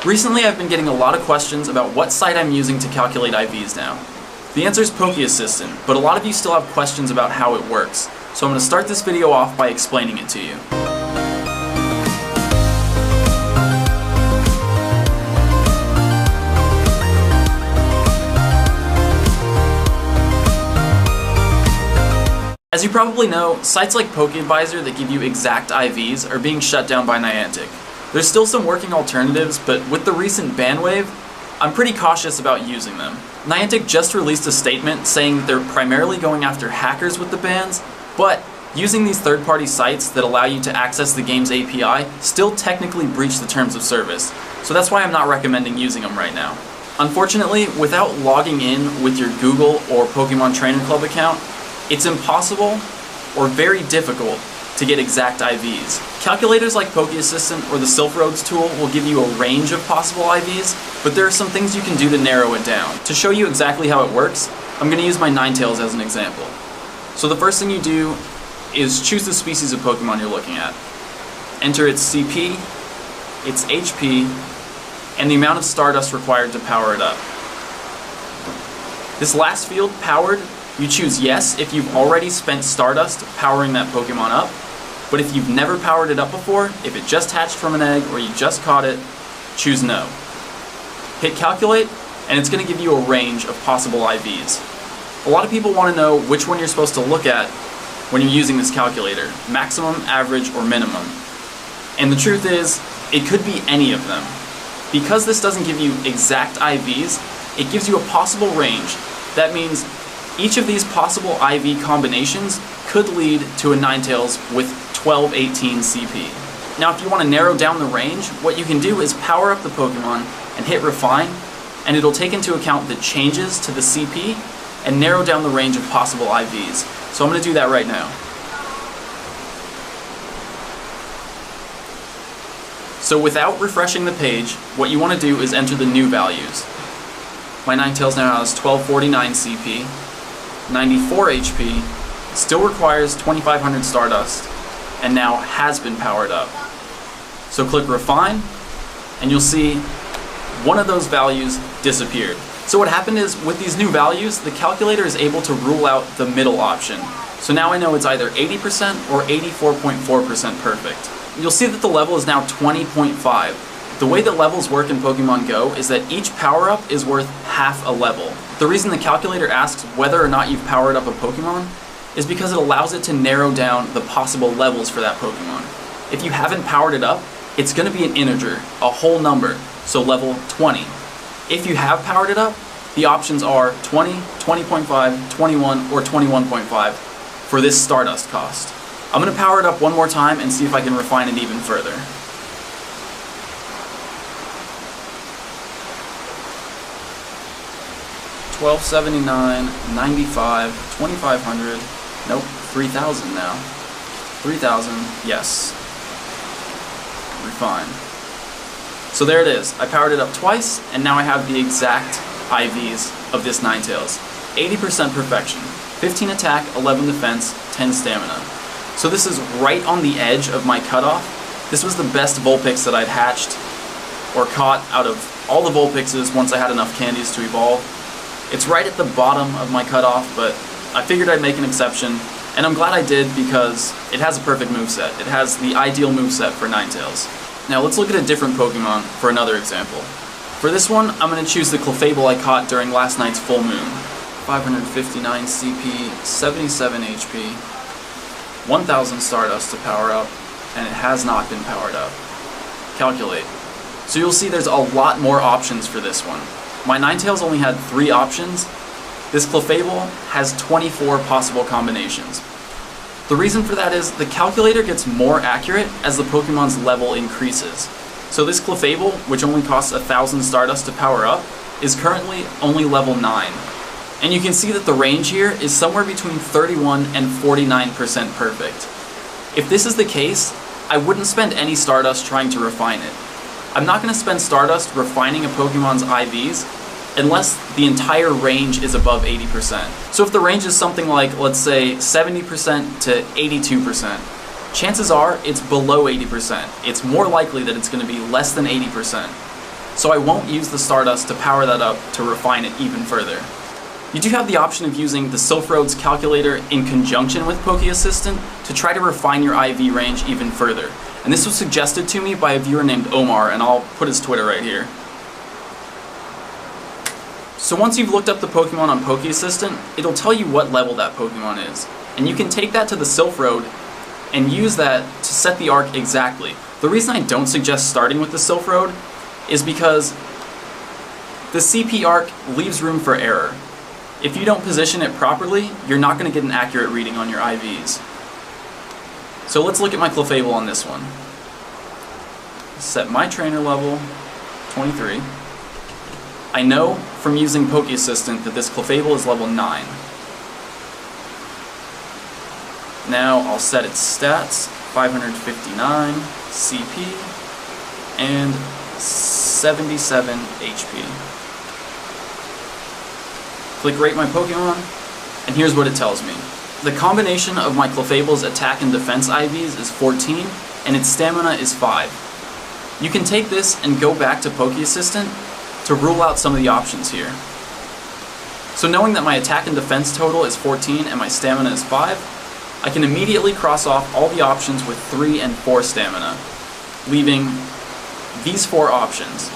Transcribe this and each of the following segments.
Recently I've been getting a lot of questions about what site I'm using to calculate IVs now. The answer is Poké Assistant, but a lot of you still have questions about how it works, so I'm going to start this video off by explaining it to you. As you probably know, sites like PokeAdvisor that give you exact IVs are being shut down by Niantic. There's still some working alternatives, but with the recent ban wave, I'm pretty cautious about using them. Niantic just released a statement saying they're primarily going after hackers with the bans, but using these third-party sites that allow you to access the game's API still technically breach the terms of service, so that's why I'm not recommending using them right now. Unfortunately, without logging in with your Google or Pokemon Trainer Club account, it's impossible or very difficult to get exact IVs. Calculators like Poké Assistant or the Silph Roads tool will give you a range of possible IVs, but there are some things you can do to narrow it down. To show you exactly how it works, I'm going to use my Ninetales as an example. So the first thing you do is choose the species of Pokemon you're looking at. Enter its CP, its HP, and the amount of Stardust required to power it up. This last field, Powered, you choose yes if you've already spent Stardust powering that Pokemon up, but if you've never powered it up before, if it just hatched from an egg or you just caught it, choose no. Hit calculate, and it's going to give you a range of possible IVs. A lot of people want to know which one you're supposed to look at when you're using this calculator, maximum, average, or minimum. And the truth is, it could be any of them. Because this doesn't give you exact IVs, it gives you a possible range. That means each of these possible IV combinations could lead to a Ninetales with 1218 CP. Now if you want to narrow down the range, what you can do is power up the Pokemon and hit Refine, and it'll take into account the changes to the CP and narrow down the range of possible IVs. So I'm going to do that right now. So without refreshing the page, what you want to do is enter the new values. My Ninetales now has 1249 CP, 94 HP, still requires 2500 Stardust, and now has been powered up. So click Refine, and you'll see one of those values disappeared. So what happened is, with these new values, the calculator is able to rule out the middle option. So now I know it's either 80% or 84.4% perfect. You'll see that the level is now 20.5. The way that levels work in Pokemon Go is that each power-up is worth half a level. The reason the calculator asks whether or not you've powered up a Pokemon is because it allows it to narrow down the possible levels for that Pokemon. If you haven't powered it up, it's going to be an integer, a whole number, so level 20. If you have powered it up, the options are 20, 20.5, 21, or 21.5 for this Stardust cost. I'm going to power it up one more time and see if I can refine it even further. $1279, 95, 2500, nope, 3000 now. 3000, yes. Refine. So there it is. I powered it up twice, and now I have the exact IVs of this Ninetales. 80% perfection. 15 attack, 11 defense, 10 stamina. So this is right on the edge of my cutoff. This was the best Vulpix that I'd hatched or caught out of all the Vulpixes once I had enough candies to evolve. It's right at the bottom of my cutoff, but I figured I'd make an exception, and I'm glad I did because it has a perfect moveset. It has the ideal moveset for Ninetales. Now let's look at a different Pokemon for another example. For this one, I'm going to choose the Clefable I caught during last night's full moon. 559 CP, 77 HP, 1000 Stardust to power up, and it has not been powered up. Calculate. So you'll see there's a lot more options for this one. My Ninetales only had 3 options. This Clefable has 24 possible combinations. The reason for that is the calculator gets more accurate as the Pokemon's level increases. So this Clefable, which only costs 1000 Stardust to power up, is currently only level 9. And you can see that the range here is somewhere between 31 and 49% perfect. If this is the case, I wouldn't spend any Stardust trying to refine it. I'm not going to spend Stardust refining a Pokemon's IVs unless the entire range is above 80%. So if the range is something like, let's say, 70% to 82%, chances are it's below 80%. It's more likely that it's going to be less than 80%. so I won't use the Stardust to power that up to refine it even further. You do have the option of using the Sylph Road's calculator in conjunction with Poké Assistant to try to refine your IV range even further. And this was suggested to me by a viewer named Omar, and I'll put his Twitter right here. So once you've looked up the Pokemon on Poké Assistant, it'll tell you what level that Pokemon is. And you can take that to the Sylph Road and use that to set the arc exactly. The reason I don't suggest starting with the Sylph Road is because the CP arc leaves room for error. If you don't position it properly, you're not going to get an accurate reading on your IVs. So let's look at my Clefable on this one. Set my trainer level, 23. I know from using Poké Assistant that this Clefable is level 9. Now I'll set its stats, 559 CP and 77 HP. Click Rate My Pokemon, and here's what it tells me. The combination of my Clefable's attack and defense IVs is 14, and its stamina is 5. You can take this and go back to Poké Assistant to rule out some of the options here. So knowing that my attack and defense total is 14 and my stamina is 5, I can immediately cross off all the options with 3 and 4 stamina, leaving these 4 options.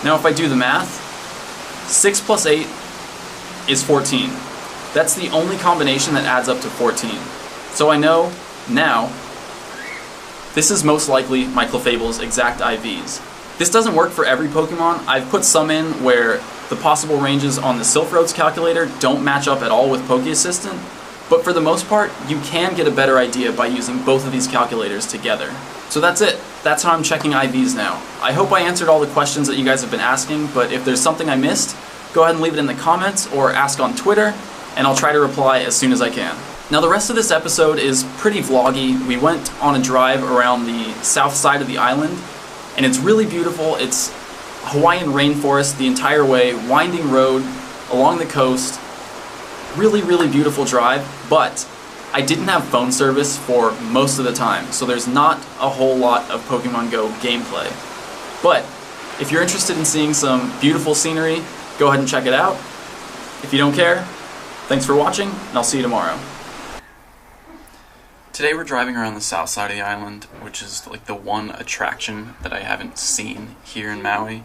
Now if I do the math, 6 plus 8 is 14. That's the only combination that adds up to 14. So I know now this is most likely my Clefable's exact IVs. This doesn't work for every Pokemon. I've put some in where the possible ranges on the Sylph Road's calculator don't match up at all with Poké Assistant, but for the most part, you can get a better idea by using both of these calculators together. So that's it. That's how I'm checking IVs now. I hope I answered all the questions that you guys have been asking, but if there's something I missed, go ahead and leave it in the comments or ask on Twitter, and I'll try to reply as soon as I can. Now the rest of this episode is pretty vloggy. We went on a drive around the south side of the island, and it's really beautiful. It's Hawaiian rainforest the entire way, winding road along the coast. Really, really beautiful drive, but I didn't have phone service for most of the time, so there's not a whole lot of Pokemon Go gameplay. But if you're interested in seeing some beautiful scenery, go ahead and check it out. If you don't care, thanks for watching, and I'll see you tomorrow. Today we're driving around the south side of the island, which is like the one attraction that I haven't seen here in Maui.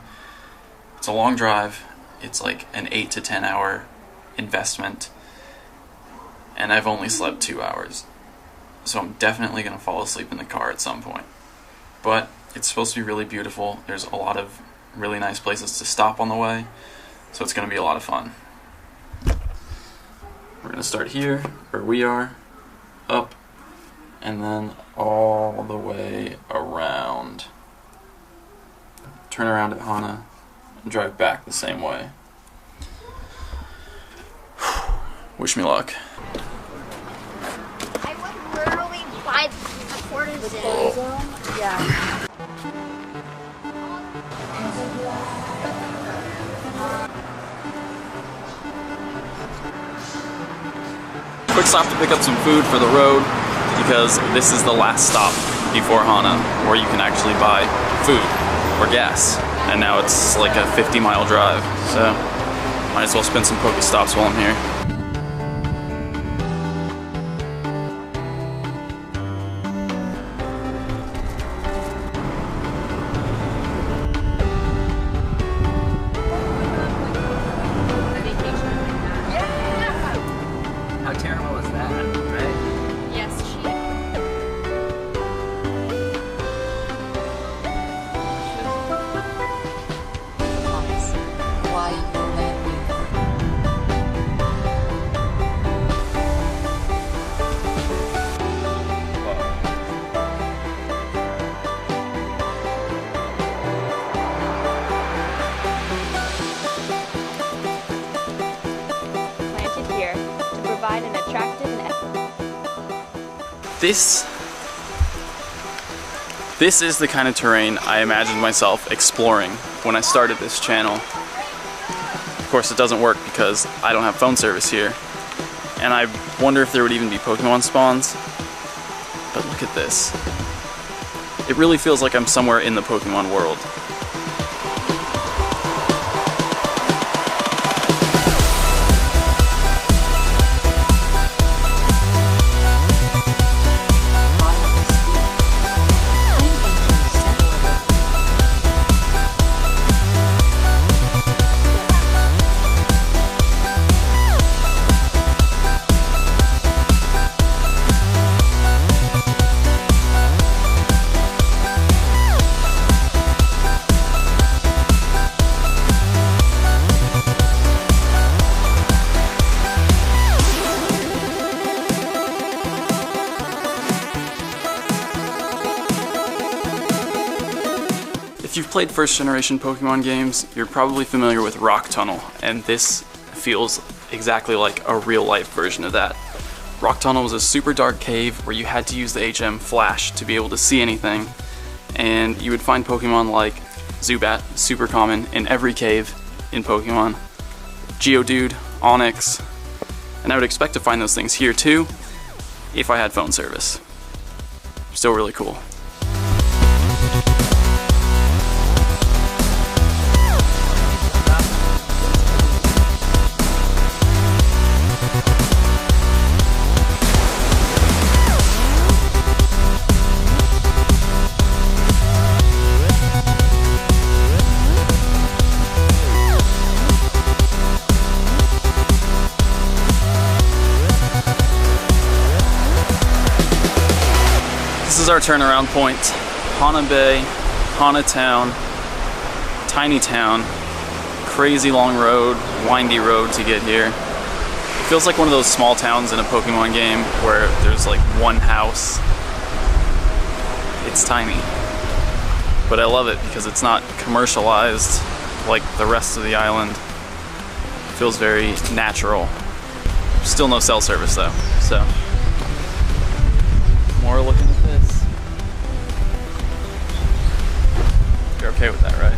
It's a long drive. It's like an 8 to 10 hour investment, and I've only slept 2 hours. So I'm definitely going to fall asleep in the car at some point. But it's supposed to be really beautiful. There's a lot of really nice places to stop on the way, so it's going to be a lot of fun. We're going to start here, where we are, up, and then all the way around. Turn around at Hana, and drive back the same way. Wish me luck. I would literally buy a quarter zone. Yeah. Quick stop to pick up some food for the road, because this is the last stop before Hana where you can actually buy food or gas. And now it's like a 50-mile drive, so might as well spend some Pokestops while I'm here. How terrible is that, right? Yes, she. Why you let me? Planted here to provide an attractive and This is the kind of terrain I imagined myself exploring when I started this channel. Of course, it doesn't work because I don't have phone service here, and I wonder if there would even be Pokemon spawns. But look at this. It really feels like I'm somewhere in the Pokemon world. you've played first generation Pokemon games, you're probably familiar with Rock Tunnel, and this feels exactly like a real life version of that. Rock Tunnel was a super dark cave where you had to use the HM flash to be able to see anything, and you would find Pokemon like Zubat, super common in every cave in Pokemon, Geodude, Onix, and I would expect to find those things here too if I had phone service. Still really cool. This is our turnaround point. Hana Bay, Hana Town, tiny town, crazy long road, windy road to get here. It feels like one of those small towns in a Pokemon game where there's like one house. It's tiny, but I love it because it's not commercialized like the rest of the island. It feels very natural. Still no cell service though, so. More looking at this. You're okay with that, right?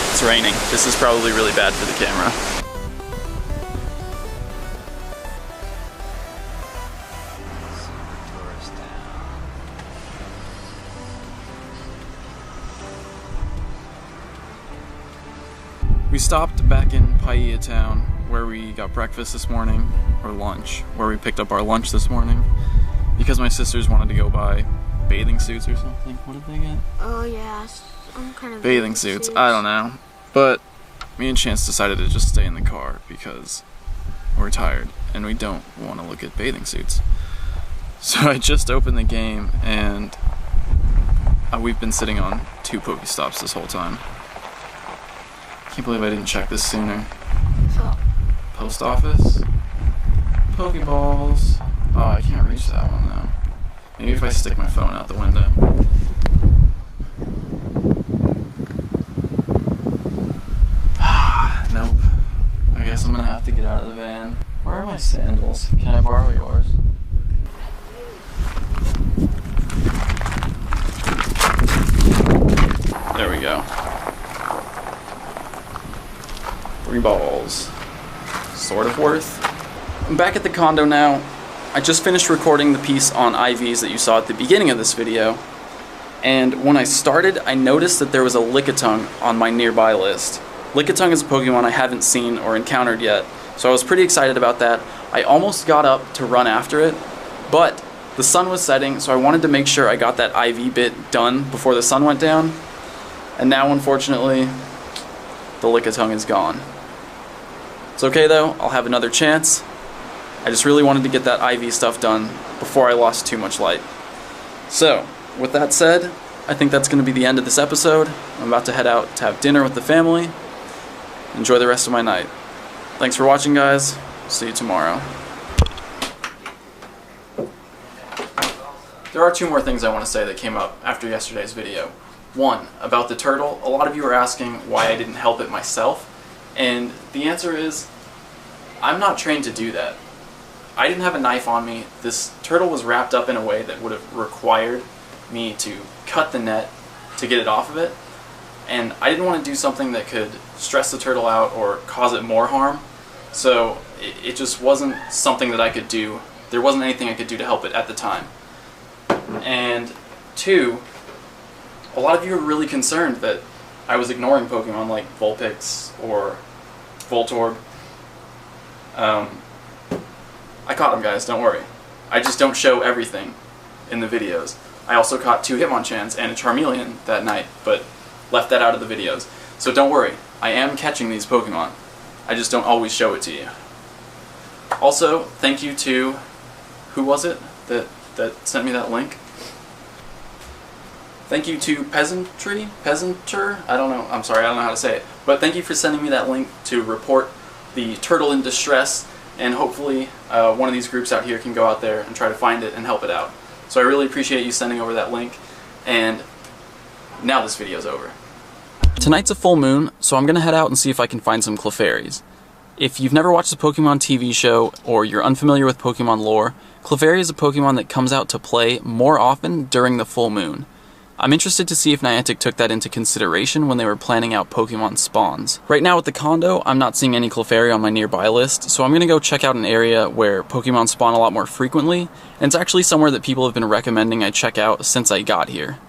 It's raining. This is probably really bad for the camera. We stopped back in Paia town where we got breakfast this morning, or lunch, where we picked up our lunch this morning because my sisters wanted to go buy bathing suits or something. What did they get? Oh yeah, some kind of bathing suits. I don't know. But me and Chance decided to just stay in the car because we're tired and we don't want to look at bathing suits. So I just opened the game and we've been sitting on 2 Pokestops this whole time. Can't believe I didn't check this sooner. Post office, Pokeballs. Oh, I can't reach that one though. Maybe if I stick my phone out the window. Nope. I guess I'm gonna have to get out of the van. Where are my sandals? Can I borrow yours? There we go. 3 balls. Sort of worth. I'm back at the condo now. I just finished recording the piece on IVs that you saw at the beginning of this video. And when I started, I noticed that there was a Lickitung on my nearby list. Lickitung is a Pokemon I haven't seen or encountered yet, so I was pretty excited about that. I almost got up to run after it, but the sun was setting, so I wanted to make sure I got that IV bit done before the sun went down. And now, unfortunately, the Lickitung is gone. It's okay though, I'll have another chance. I just really wanted to get that IV stuff done before I lost too much light. So, with that said, I think that's going to be the end of this episode. I'm about to head out to have dinner with the family. Enjoy the rest of my night. Thanks for watching, guys. See you tomorrow. There are two more things I want to say that came up after yesterday's video. One, about the turtle. A lot of you are asking why I didn't help it myself, and the answer is, I'm not trained to do that. I didn't have a knife on me. This turtle was wrapped up in a way that would have required me to cut the net to get it off of it, and I didn't want to do something that could stress the turtle out or cause it more harm, so it just wasn't something that I could do. There wasn't anything I could do to help it at the time. And two, a lot of you are really concerned that I was ignoring Pokemon like Vulpix or Voltorb. I caught them, guys, don't worry. I just don't show everything in the videos. I also caught 2 Hitmonchans and a Charmeleon that night, but left that out of the videos. So don't worry, I am catching these Pokemon. I just don't always show it to you. Also, thank you to, who was it that sent me that link? Thank you to Peasanter? I don't know, I'm sorry, I don't know how to say it. But thank you for sending me that link to report the turtle in distress, and hopefully one of these groups out here can go out there and try to find it and help it out. So I really appreciate you sending over that link, and now this video's over. Tonight's a full moon, so I'm gonna head out and see if I can find some Clefairies. If you've never watched the Pokemon TV show, or you're unfamiliar with Pokemon lore, Clefairy is a Pokemon that comes out to play more often during the full moon. I'm interested to see if Niantic took that into consideration when they were planning out Pokemon spawns. Right now with the condo, I'm not seeing any Clefairy on my nearby list, so I'm gonna go check out an area where Pokemon spawn a lot more frequently, and it's actually somewhere that people have been recommending I check out since I got here.